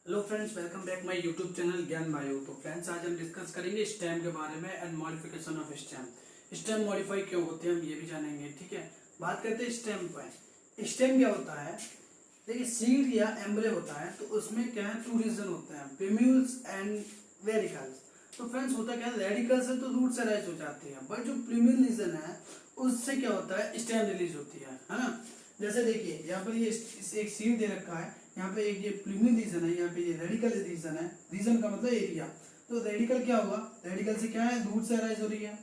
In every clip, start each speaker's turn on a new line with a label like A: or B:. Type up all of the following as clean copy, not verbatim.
A: Hello friends, welcome back my YouTube channel ज्ञान bio. तो friends, आज हम डिस्कस करेंगे स्टेम के बारे में and modification of stem. Stem modify क्यों होते हैं हम ये भी जानेंगे। ठीक है, बात करते हैं स्टेम पर। स्टेम क्या होता है? देखिए, सीड या एम्ब्रे होता है तो उसमें क्या है, टू रीजन होते हैं, प्रीम्यूल्स एंड रेडिकल्स। तो फ्रेंड्स, होता क्या है, रेडिकल से तो रूट से राइज हो जाती है, बट जो प्रीम्यूल रीजन है उससे क्या होता है, स्टेम रिलीज होती है ना। जैसे देखिए, यहाँ पर ये एक सीड दे रखा है, यहाँ पे एक ये प्लूमिन रीजन है, यहाँ पे ये रेडिकल रीजन है। रीजन का मतलब एरिया। तो रेडिकल क्या होगा, रेडिकल से क्या है, रूट से अराइज हो रही है,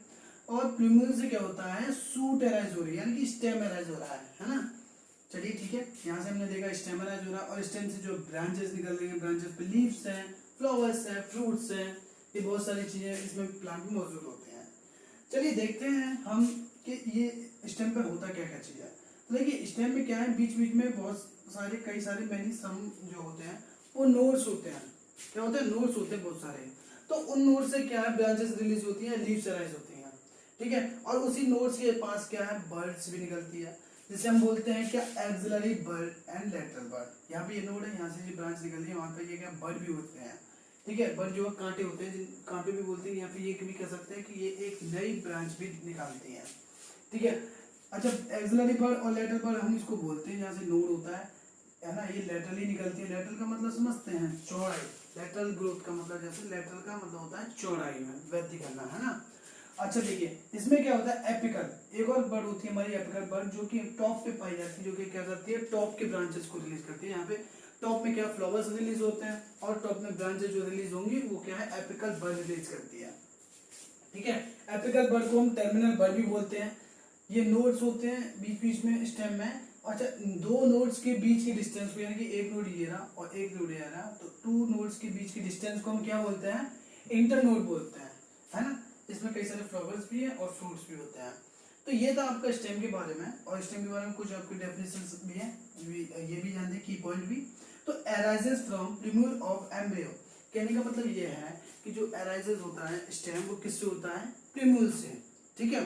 A: और प्लूमिन से क्या होता है, सूट अराइज हो रही है, यानी कि स्टेम अराइज हो रहा है ना। चलिए ठीक है, यहाँ से हमने देखा स्टेम अराइज हो रहा है, और स्टेम से जो ब्रांचेस निकल रही है, ब्रांचेस पे लीव्स हैं, फ्लावर्स हैं, फ्रूट्स हैं, ये बहुत सारी चीजें इसमें प्लांट में मौजूद होते हैं। चलिए देखते हैं हम कि ये स्टेम पे होता क्या क्या चीज है। तो देखिए, स्टेम में क्या है, बीच बीच में बहुत सारे कई सारे मैनी सम जो होते हैं वो नोड्स होते हैं। क्या होते हैं, नोड्स होते हैं बहुत सारे। तो उन नोड से क्या है, ब्रांचेस रिलीज होती हैं, लीव्स अराइज होती हैं। ठीक है, और उसी नोड्स के पास क्या है, बर्ड्स भी निकलती है, जिसे हम बोलते हैं क्या, axillary bud and lateral bird. यहाँ पे ये नोड है, यहाँ से जो ब्रांच निकल रही है वहां पे ये क्या, बर्ड भी होते हैं। ठीक है, बर्ड जो कांटे होते हैं, कांटे भी बोलते हैं, यहाँ पे ये भी कह सकते हैं कि ये एक नई ब्रांच भी निकालती है। ठीक है, अच्छा, एक्सिलरी बर्ड और लेटरल बर्ड हम इसको बोलते हैं, यहाँ से नोड होता है ना, ये लेटरली निकलती है। लेटरल का मतलब समझते हैं, चौड़ाई। लेटरल ग्रोथ का मतलब, जैसे लेटरल का मतलब होता है चौड़ाई में वृद्धि करना, है ना। अच्छा देखिए, इसमें क्या होता है, एपिकल एक और बर्ड होती है हमारी, एपिकल बर्ड, जो कि टॉप पे पाई जाती है, जो कि क्या करती है, टॉप के ब्रांचेस को रिलीज करती है। यहाँ पे टॉप में क्या, फ्लावर्स रिलीज होते हैं, और टॉप में ब्रांचेस जो रिलीज होंगी वो क्या है, एपिकल बर्ड रिलीज करती है। ठीक है, एपिकल बर्ड को हम टर्मिनल बर्ड भी बोलते हैं। ये नोड्स होते हैं बीच बीच में स्टेम में। अच्छा, दो नोड्स के बीच की डिस्टेंस को, यानी कि एक नोड ये रहा और एक नोड ये रहा, तो टू नोड्स के बीच की डिस्टेंस को हम क्या बोलते हैं, इंटर नोड बोलते हैं, है ना। इसमें कई सारे फ्लावर्स भी हैं और फ्रूट्स भी होते हैं। तो ये था आपका स्टेम के बारे में, और स्टेम के बारे में कुछ आपकी डेफिनेशंस भी हैं, ये भी जानते हैं, की पॉइंट भी। तो arises from removal of embryo, कहने का मतलब ये है कि जो अराइजेस होता है स्टेम, वो किससे होता है, प्रिम्यूल से। ठीक है,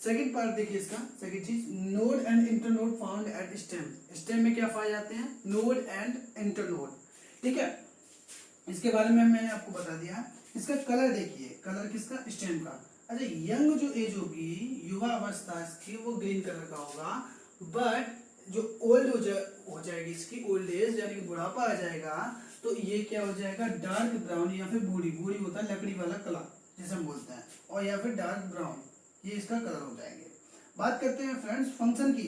A: सेकंड पार्ट देखिए इसका, सेकंड चीज, node and internode found at stem. Stem में क्या पाए जाते हैं, नोड एंड इंटरनोड। ठीक है, इसके बारे में मैंने आपको बता दिया। इसका कलर देखिए, कलर किसका, स्टेम का। अच्छा, यंग जो एज होगी, युवा अवस्था इसकी, वो ग्रीन कलर का होगा, बट जो ओल्ड हो जाएगी इसकी, ओल्ड एज यानी कि बुढ़ापा आ जाएगा, तो ये क्या हो जाएगा, डार्क ब्राउन, या फिर बूढ़ी, बूढ़ी होता है लकड़ी वाला कलर जिसे हम बोलते हैं, और या फिर डार्क ब्राउन, ये इसका कलर हो जाएंगे। बात करते हैं फ्रेंड्स फंक्शन की।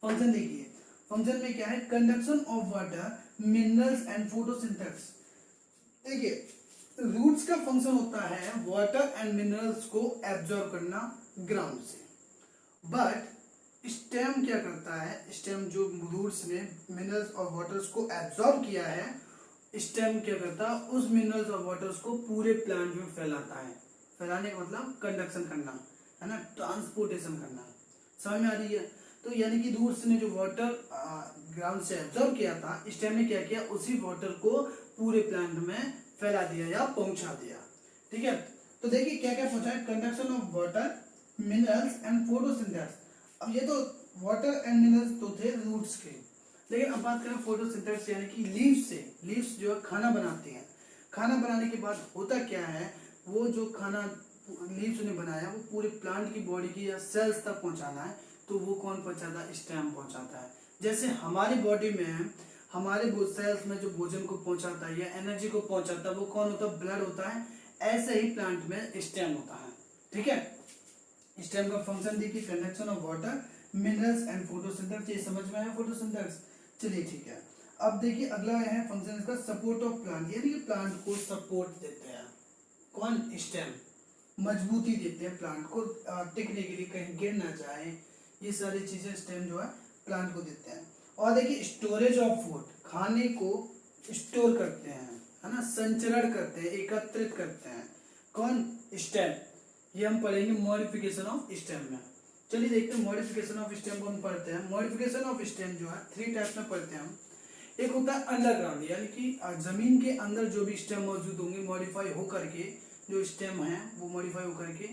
A: फंक्शन देखिए, फंक्शन में क्या है, conduction of water, minerals and photosynthesis. देखिए, रूट्स का फंक्शन होता है वाटर एंड मिनरल्स को एब्जॉर्ब करना ग्राउंड से, बट स्टेम क्या करता है, स्टेम जो रूट्स ने मिनरल्स और वाटर्स को एब्जॉर्ब किया है, स्टेम क्या करता है, उस मिनरल्स और वाटर्स को पूरे प्लांट में फैलाता है। फैलाने का मतलब कंडक्शन करना, है ना, ट्रांसपोर्टेशन करना। समझ में आ रही है। तो यानी कि रूट्स ने जो वाटर ग्राउंड से एब्जॉर्ब किया था, स्टेम ने क्या किया, उसी वाटर को पूरे प्लांट में फैला दिया या पहुंचा दिया। ठीक है, तो देखिए क्या क्या पहुंचा है, conduction of water, minerals and photosynthesis. अब ये तो वाटर एंड मिनरल्स तो थे रूट्स के, लेकिन अब बात करें फोटोसिंथेसिस यानी कि लीव्स से। लीव्स जो है खाना बनाती हैं, खाना बनाने के बाद होता क्या है, वो जो खाना लीव्स ने बनाया वो पूरे प्लांट की बॉडी की या सेल्स तक पहुंचाना है, तो वो कौन पहुंचाता है, स्टेम पहुंचाता है। जैसे हमारी बॉडी में, हमारे सेल्स में जो भोजन को पहुंचाता है या एनर्जी को पहुंचाता है, वो कौन होता है, ब्लड होता है। ऐसे ही प्लांट में स्टेम होता है। ठीक है, स्टेम का फंक्शन देखिए, conduction of water, minerals and photosynthesis. ये समझ में आया फोटोसिंथेसिस। चलिए ठीक है, अब देखिए अगला है फंक्शन इसका, सपोर्ट ऑफ प्लांट, यानी कि प्लांट को सपोर्ट देते हैं कौन, स्टेम। मजबूती देते हैं प्लांट को टिकने के लिए, कहीं गिर ना जाए, ये सारी चीजें स्टेम जो है प्लांट को देते हैं। और देखिए स्टोरेज ऑफ फूड, खाने को स्टोर करते हैं, है ना, संचरण करते हैं, एकत्रित करते हैं, कौन, स्टेम। ये हम पढ़ेंगे मॉडिफिकेशन ऑफ स्टेम में। चलिए देखते हैं मॉडिफिकेशन ऑफ स्टेम को हम पढ़ते हैं। मॉडिफिकेशन ऑफ स्टेम जो है 3 टाइप में पढ़ते हैं हम। एक होता है अंडरग्राउंड, यानी कि जमीन के अंदर जो भी स्टेम मौजूद होंगे, मॉडिफाई होकर के जो स्टेम है वो मॉडिफाई होकर के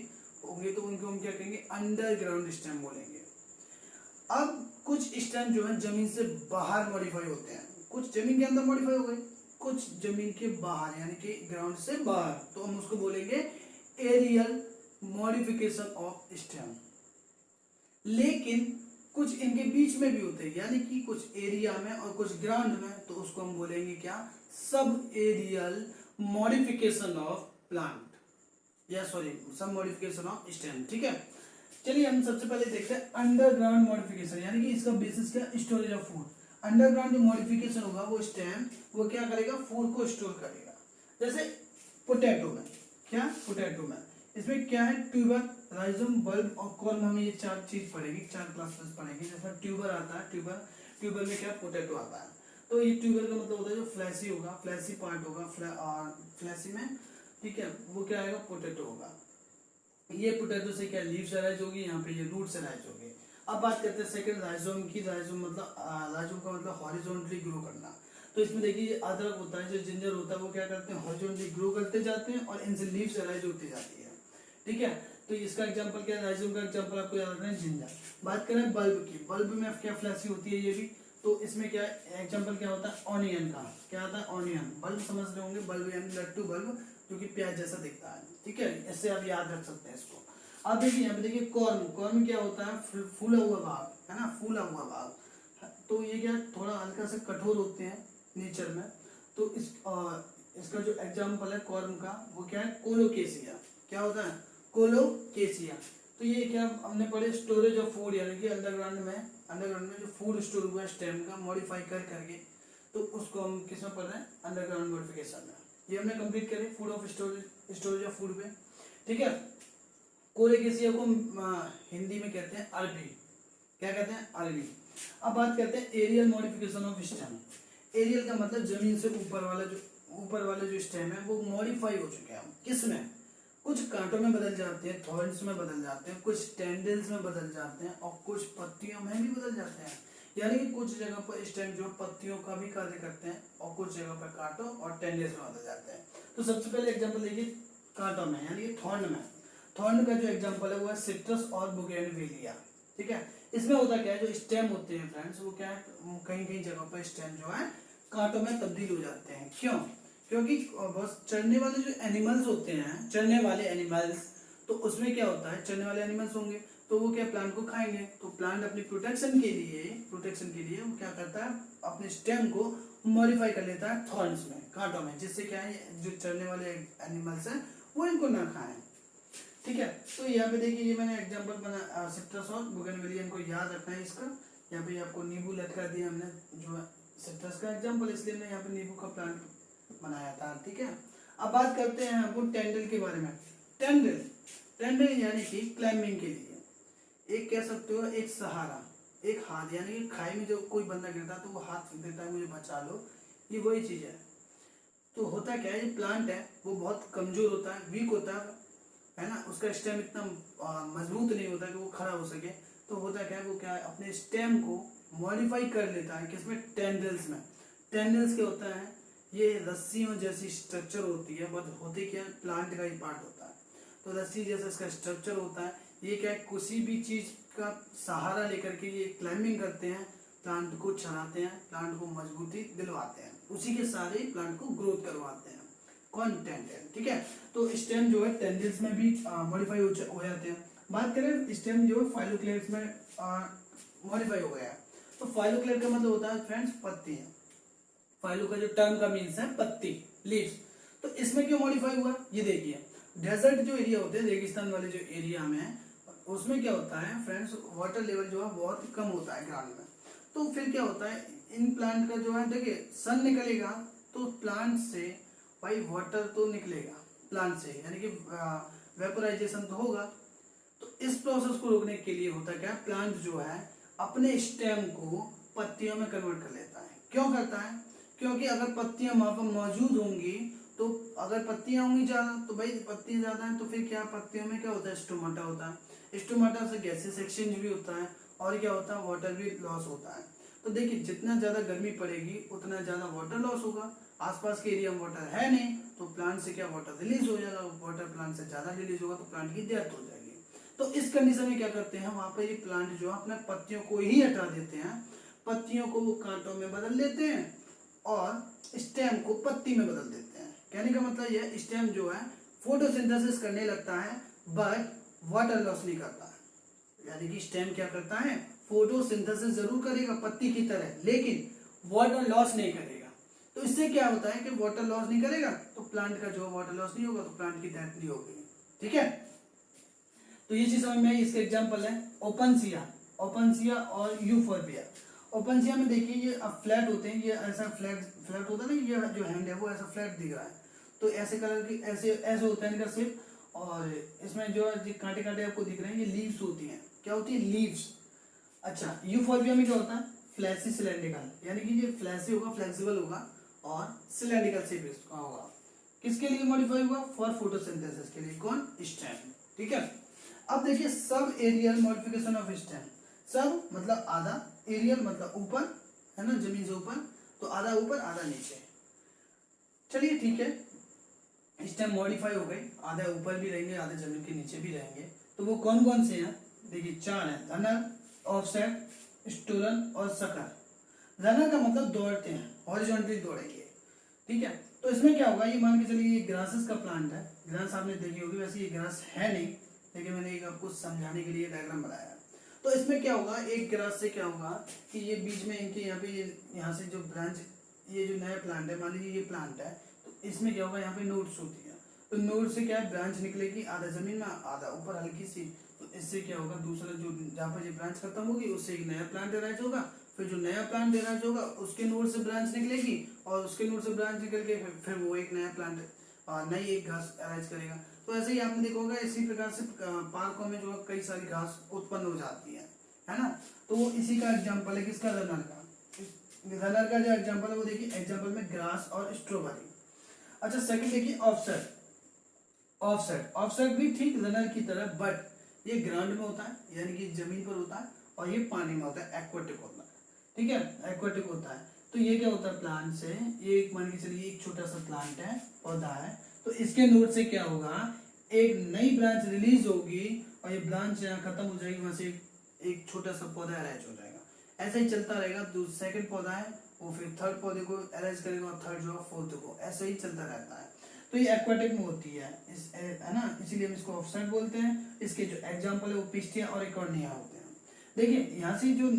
A: होंगे, तो उनको हम क्या कहेंगे, अंडरग्राउंड स्टेम बोलेंगे। अब कुछ स्टेम जो है जमीन से बाहर मॉडिफाई होते हैं, कुछ जमीन के अंदर मॉडिफाई हो गए, कुछ जमीन के बाहर यानी कि ग्राउंड से बाहर, तो हम उसको बोलेंगे एरियल मॉडिफिकेशन ऑफ स्टेम। लेकिन कुछ इनके बीच में भी होते हैं, यानी कि कुछ एरिया में और कुछ ग्राउंड में, तो उसको हम बोलेंगे क्या, subaerial modification of plant, या sorry sub modification of stem. ठीक है, चलिए हम सबसे पहले देखते हैं अंडरग्राउंड मॉडिफिकेशन, यानी कि इसका बेसिस क्या, स्टोरेज ऑफ फूड। अंडरग्राउंड जो मॉडिफिकेशन होगा वो स्टेम वो क्या करेगा, फूड को स्टोर करेगा। जैसे पोटैटो में, क्या पोटैटो में इसमें क्या है, ट्यूबर, राइजोम, बल्ब और कॉर्म, हमें ये चार चीज पढ़ेगी, चार क्लासेस पढ़ेंगे। जैसे ट्यूबर आता है, ट्यूबर में क्या पोटैटो आता है, तो ये ट्यूबर का मतलब होता है जो फ्लैशी होगा, फ्लैशी पार्ट होगा, और फ्लैशी में ठीक है वो क्या आएगा, पोटैटो होगा। ये पोटैटो से क्या लीव्स अराइज होगी, यहाँ पे ये रूट्स अराइज होगी। अब बात करते हैं सेकंड राइजोम की। राइजोम का मतलब हॉरिजॉन्टली ग्रो करना। तो इसमें देखिए अदरक होता है, जो जिंजर होता है, वो क्या करते हैं, हॉरिजॉन्टली ग्रो करते जाते हैं और इनसे लीव्स अराइज होती जाती है। ठीक है, तो इसका एग्जांपल क्या है, राइजोम का एग्जांपल आपको याद रखना है, जिंजर। बात करें बल्ब की, बल्ब में क्या फ्लैशी होती है ये भी, तो इसमें क्या एग्जांपल क्या होता है, ऑनियन का। क्या आता है, ऑनियन। बल्ब समझ रहे होंगे, बल्ब यानी लट्टू बल्ब, जो कि प्याज जैसा दिखता है। ठीक है, इससे आप याद रख सकते हैं इसको। अब देखिए यहाँ पे देखिए कॉर्न, कॉर्न क्या होता है, फूला हुआ भाग, है ना, फूला हुआ भाग। तो ये क्या थोड़ा हल्का से कठोर होते हैं नेचर में। तो इसका जो एग्जांपल है कॉर्न का, वो क्या है, कोलोकेसिया। क्या होता है, कोलोकेसिया। तो ये क्या हमने पढ़े, स्टोरेज ऑफ फूड, यानी कि अंडरग्राउंड में जो फूड स्टोर हुआ है स्टेम का मॉडिफाई करके, तो उसको हम किस में पढ़ रहे हैं, अंडरग्राउंड मॉडिफिकेशन में। ये हमने कंप्लीट करे food of storage of food पे। ठीक है, कोलोकेसिया को हिंदी में कहते हैं अरबी। क्या कहते हैं, अरबी। अब बात करते हैं aerial modification of stem. Aerial का मतलब जमीन से ऊपर वाला जो स्टेम है वो मॉडिफाई हो चुके हैं। किसमें, कुछ कांटों में बदल जाते हैं, थॉर्न्स में बदल जाते हैं, कुछ टेंडल्स में बदल जाते हैं और कुछ पत्तियों में भी बदल जाते हैं। यानी कि कुछ जगह पर स्टेम जो पत्तियों का भी कार्य करते हैं और कुछ जगह पर कांटों और टेंडल्स में बदल जाते हैं। तो सबसे पहले एग्जांपल देखिए कांटों में, यानी कि थॉर्न में। थॉर्न का जो एग्जांपल है वो है सिट्रस और बुगेनविलिया। ठीक है, इसमें होता क्या है, जो स्टेम होते हैं फ्रेंड्स, वो क्या है, कहीं कहीं जगह पर स्टेम जो है कांटों में तब्दील हो जाते हैं। क्यों, क्योंकि बस चढ़ने वाले जो एनिमल्स होते हैं, चढ़ने वाले एनिमल्स, तो उसमें क्या होता है, चढ़ने वाले एनिमल्स होंगे तो वो क्या प्लांट को खाएंगे। तो प्लांट अपनी प्रोटेक्शन के लिए वो क्या करता है, अपने स्टेम को मॉडिफाई कर लेता है थॉर्न्स में, कांटों में, जिससे क्या है जो चढ़ने वाले एनिमल्स हैं वो इनको ना खाएं। ठीक है, तो यहाँ पे देखिए ये मैंने एग्जांपल बना सिट्रस और बुगेनविलिया को याद रखना है इसका। यहाँ पे आपको नींबू लटका दिया हमने, जो सिट्रस का एग्जांपल, इसलिए हमने यहाँ पे नींबू का प्लांट बनाया था। ठीक है, अब बात करते हैं आपको टेंडल के बारे में। टेंडल यानी कि क्लाइंबिंग के लिए एक कह सकते हो एक सहारा, एक हाथ, यानी कि खाई में जो कोई बंदा गिरता है तो वो हाथ देता है, मुझे बचा लो, ये वही चीज है। तो होता क्या है, ये प्लांट है वो बहुत कमजोर होता है, वीक होता है ना, उसका स्टेम इतना मजबूत नहीं होता कि वो खड़ा हो सके। तो होता क्या है, वो क्या है, अपने स्टेम को मॉडिफाई कर लेता है, किसमें, टेंडल्स में। टेंडल्स क्या होता है, ये रस्सियों जैसी स्ट्रक्चर होती है, बट होते क्या है, प्लांट का ही पार्ट होता है। तो रस्सी जैसा इसका स्ट्रक्चर होता है। ये क्या है, किसी भी चीज का सहारा लेकर के ये क्लाइंबिंग करते हैं, प्लांट को चढ़ाते हैं, प्लांट को मजबूती दिलवाते हैं, उसी के साथ ही प्लांट को ग्रोथ करवाते हैं। कौन, टेंडल। ठीक है, तो स्टेम जो है टेंडल्स में भी मॉडिफाई हो जाते हैं। बात करें स्टेम जो है फाइलोक्लेट्स में मॉडिफाई हो गया है। तो फाइलोक्लेट का मतलब होता है फ्रेंड्स पत्ती है। फाइलो का जो टर्म का मीन्स है पत्ती, लीव्स। तो इसमें क्यों मॉडिफाई हुआ, ये देखिए डेजर्ट जो एरिया होते हैं, रेगिस्तान वाले जो एरिया में, उसमें क्या होता है फ्रेंड्स, वाटर लेवल जो है बहुत कम होता है ग्राउंड में। तो फिर क्या होता है, इन प्लांट का जो है देखिए सन निकलेगा तो प्लांट से भाई वाटर तो निकलेगा प्लांट से, यानी कि वेपोराइजेशन तो होगा। तो इस प्रोसेस को रोकने के लिए होता क्या, प्लांट जो है अपने स्टेम को पत्तियों में कन्वर्ट कर लेता है। क्यों करता है, क्योंकि अगर पत्तियां वहां पर मौजूद होंगी, तो अगर पत्तियां होंगी ज्यादा, तो भाई पत्तियां ज्यादा है तो फिर क्या, पत्तियों में क्या होता है, स्टोमाटा होता है। स्टोमाटा से गैसेस एक्सचेंज भी होता है और क्या होता है, वाटर भी लॉस होता है। तो देखिए जितना ज्यादा गर्मी पड़ेगी उतना ज्यादा वाटर लॉस होगा। आसपास के एरिया में वाटर है नहीं, तो प्लांट से क्या वाटर रिलीज हो जाएगा, वाटर प्लांट से ज्यादा रिलीज होगा तो प्लांट की डेथ हो जाएगी। तो इस कंडीशन में क्या करते हैं, वहां पर ये प्लांट जो है अपने पत्तियों को ही हटा देते हैं, पत्तियों को वो कांटों में बदल लेते हैं और स्टेम को पत्ती में बदल देते हैं। कहने का मतलब यह स्टेम जो है फोटोसिंथेसिस करने लगता है बट वाटर लॉस नहीं करता। यानी कि स्टेम क्या करता है, फोटोसिंथेसिस जरूर करेगा पत्ती की तरह, लेकिन वाटर लॉस नहीं करेगा। तो इससे क्या होता है कि वाटर लॉस नहीं करेगा तो प्लांट का जो वाटर लॉस नहीं होगा तो प्लांट की डेथ नहीं होगी। ठीक है, तो ये चीज समझ में आई। इसके एग्जांपल है ओपनसिया और यूफोर्बिया। ओपनसिया में देखिए ये अब फ्लैट होते हैं, ये ऐसा फ्लैट होता है ना, ये जो हैंड है वो ऐसा फ्लैट दिख रहा है, तो ऐसे कलर की ऐसे होता है इनका शेप। और इसमें जो कांटे कांटे आपको दिख रहे हैं ये लीव्स होती हैं। क्या होती है, लीव्स। अच्छा, यूफोर्बिया में क्या होता है, फ्लैसी सिलेंड्रिकल, यानी कि ये फ्लैसी होगा, फ्लेक्सिबल होगा और सिलेंड्रिकल शेप इसका होगा। किसके लिए मॉडिफाई हुआ, फॉर फोटोसिंथेसिस के लिए। कौन, स्टेम। ठीक है, अब देखिए sub aerial modification of stem. सब मतलब आधा, एरियल मतलब ऊपर, है ना, जमीन से ऊपर, तो आधा ऊपर आधा नीचे। चलिए ठीक है, स्टेम मॉडिफाई हो गई, आधा ऊपर भी रहेंगे आधे जमीन के नीचे भी रहेंगे। तो वो कौन कौन से हैं, देखिए 4 हैं, रनर, ऑफसेट, स्टोलन और सकर। रनर का मतलब दौड़ते हैं, हॉरिजॉन्टली दौड़ेंगे। ठीक है, तो इसमें क्या होगा, ये मान के चलिए ये ग्रासेस का प्लांट है। ग्रास आपने देखी होगी, वैसे ये ग्रास है नहीं, लेकिन मैंने एक आपको समझाने के लिए डायग्राम बनाया। तो इसमें क्या होगा, एक ग्रास से क्या होगा कि ये बीच में इनके यहाँ पे यहाँ से जो ब्रांच, ये जो नया प्लांट है, मान लीजिए ये प्लांट है, तो इसमें क्या होगा, यहाँ पे नोड्स होती है। तो नोड से क्या है, ब्रांच निकलेगी, आधा जमीन में आधा ऊपर हल्की सी। तो इससे क्या होगा, दूसरा जो जहाँ पर ये ब्रांच खत्म होगी उससे एक नया प्लांट अराइज होगा। फिर जो नया प्लांट अराइज होगा उसके नोड से ब्रांच निकलेगी, और उसके नोड से ब्रांच निकल के फिर वो एक नया प्लांट, नई एक घास अराइज करेगा। तो ऐसे ही आपने देखा होगा, इसी प्रकार से पार्कों में जो कई सारी घास उत्पन्न हो जाती है ना। तो वो इसी का एग्जाम्पल है, किसका, रनर का। रनर का जो एग्जाम्पल है वो देखिए, एग्जाम्पल में ग्रास और स्ट्रॉबेरी। अच्छा, सेकंड देखिए ऑफसेट। ऑफसेट भी ठीक रनर की तरह, बट ये ग्राउंड में होता है, यानी कि जमीन पर होता है, और ये पानी में होता है, एक्वाटिक होता है। ठीक है, एक्वाटिक होता है। तो ये क्या होता है, प्लांट से ये एक, मान के चलिए एक छोटा सा प्लांट है, पौधा है, तो इसके नोड से क्या होगा, एक नई ब्रांच रिलीज होगी, और ये ब्रांच यहाँ खत्म हो जाएगी, वहां से एक छोटा सा पौधा अरेंज हो जाएगा। ऐसा ही चलता रहेगा। सेकंड पौधा है वो फिर थर्ड पौधे को अरेंज करेगा, और थर्ड जो है फोर्थ को, ऐसे ही चलता रहता है। तो ये एक्वाटिक में होती है, है ना, इसीलिए हम इसको ऑफसेट बोलते हैं। इसके जो एग्जांपल है वो पिस्टिया और एकॉर्निया होते हैं। देखिए यहाँ से जो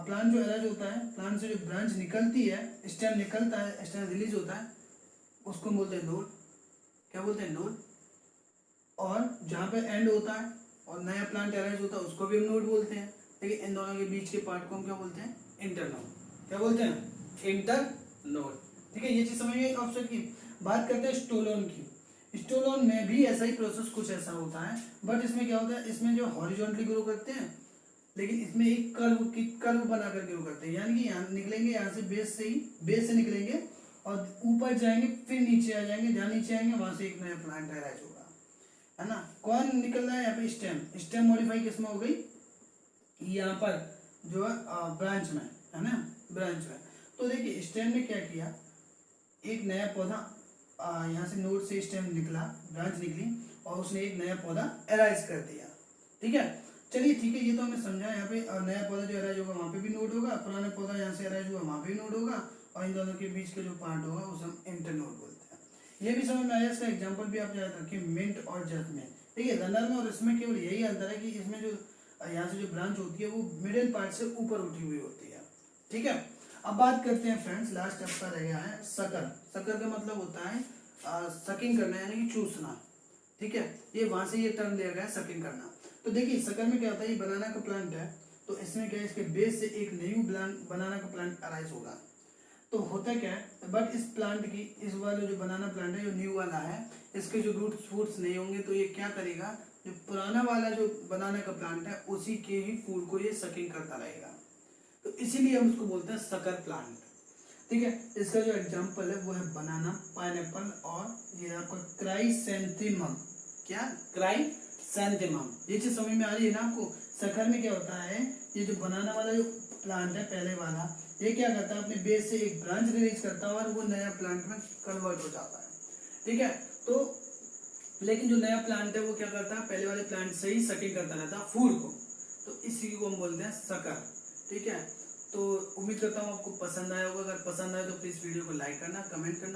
A: प्लांट जो अरेंज होता है, प्लांट से जो ब्रांच निकलती है, स्टेम निकलता है, स्टेम रिलीज होता है, उसको बोलते हैं नोड। क्या बोलते हैं, नोड। और जहाँ पे एंड होता है और नया प्लांट अरेंज होता है उसको भी हम नोड बोलते हैं। लेकिन इन दोनों के बीच के पार्ट को हम क्या बोलते हैं, इंटरनोड। क्या बोलते हैं, इंटरनोड। ठीक है, ये चीज समझ गए ऑप्शन की। बात करते हैं स्टोलोन की। स्टोलोन में भी ऐसा ही प्रोसेस कुछ ऐसा होता है, बट इसमें क्या होता है, इसमें जो हॉरिजॉन्टली ग्रो करते हैं, लेकिन इसमें एक कर्व बनाकर ग्रो करते हैं। यानी कि यहाँ निकलेंगे, यहाँ से बेस से निकलेंगे और ऊपर जाएंगे, फिर नीचे आ जाएंगे, जहाँ नीचे आएंगे वहां से एक नया प्लांट अरेंज होगा, है ना। कौन निकल रहा है यहाँ पे, स्टेम मॉडिफाई किसमें हो गई, यहाँ पर जो है ब्रांच में, है ना, ब्रांच में। तो देखिए स्टेम ने क्या किया, एक नया पौधा यहाँ से नोड से स्टेम निकला, ब्रांच निकली, और उसने एक नया पौधा अराइज कर दिया। ठीक है, चलिए ठीक है, ये तो हमने समझा। यहाँ पे नया पौधा जो अराइज होगा वहाँ पे भी नोड होगा, पुराना पौधा यहाँ से अराइज हुआ वहाँ पे भी नोड होगा, और इन दोनों के बीच का जो पार्ट होगा उसे हम इंटरनोड बोलते हैं। ये भी समझ में आया। इसका एग्जाम्पल भी आप याद रखिए, मिंट और जैस्मिन। देखिए रनर में और इसमें केवल यही अंतर है कि इसमें जो यहाँ से जो ब्रांच होती है वो मिडिल पार्ट से ऊपर उठी हुई होती है। ठीक है, अब बात करते हैं फ्रेंड्स, लास्ट चैप्टर रह गया है सकर। सकर का मतलब होता है सकिंग करना, यानी कि चूसना। ठीक है, ये वहां से ये टर्म लिया गया है, सकिंग करना। तो देखिए सकर में क्या होता है, ये बनाना का प्लांट है, तो इसमें क्या है, इसके बेस से एक न्यू बनाना का प्लांट अराइज होगा। तो होता क्या है, बट इस प्लांट की, इस वाले जो बनाना प्लांट है जो न्यू वाला है, इसके जो रूट्स फूट्स नहीं होंगे, तो ये क्या करेगा, जो पुराना वाला जो बनाना का प्लांट है उसी के ही फूल को ये सकिंग करता रहेगा। तो इसीलिए हम उसको बोलते हैं सकर प्लांट। ठीक है, इसका जो एग्जांपल है वो है बनाना, पाइनएप्पल, और ये आपका क्राइसैंथेमम। क्या, क्राइसैंथेमम। ये चीज समझ में आ रही है ना आपको। सकर में क्या होता है, ये जो बनाना वाला जो प्लांट है पहले वाला, ये क्या करता है, अपने बेस से एक ब्रांच रिलीज करता है और वो नया प्लांट में कन्वर्ट हो जाता है। ठीक है, तो लेकिन जो नया प्लांट है वो क्या करता है, पहले वाले प्लांट से ही सकिंग करता रहता है फूड को, तो इसी को हम बोलते हैं सकर। ठीक है, तो उम्मीद करता हूँ आपको पसंद आया होगा। अगर पसंद आए तो प्लीज वीडियो को लाइक करना, कमेंट करना।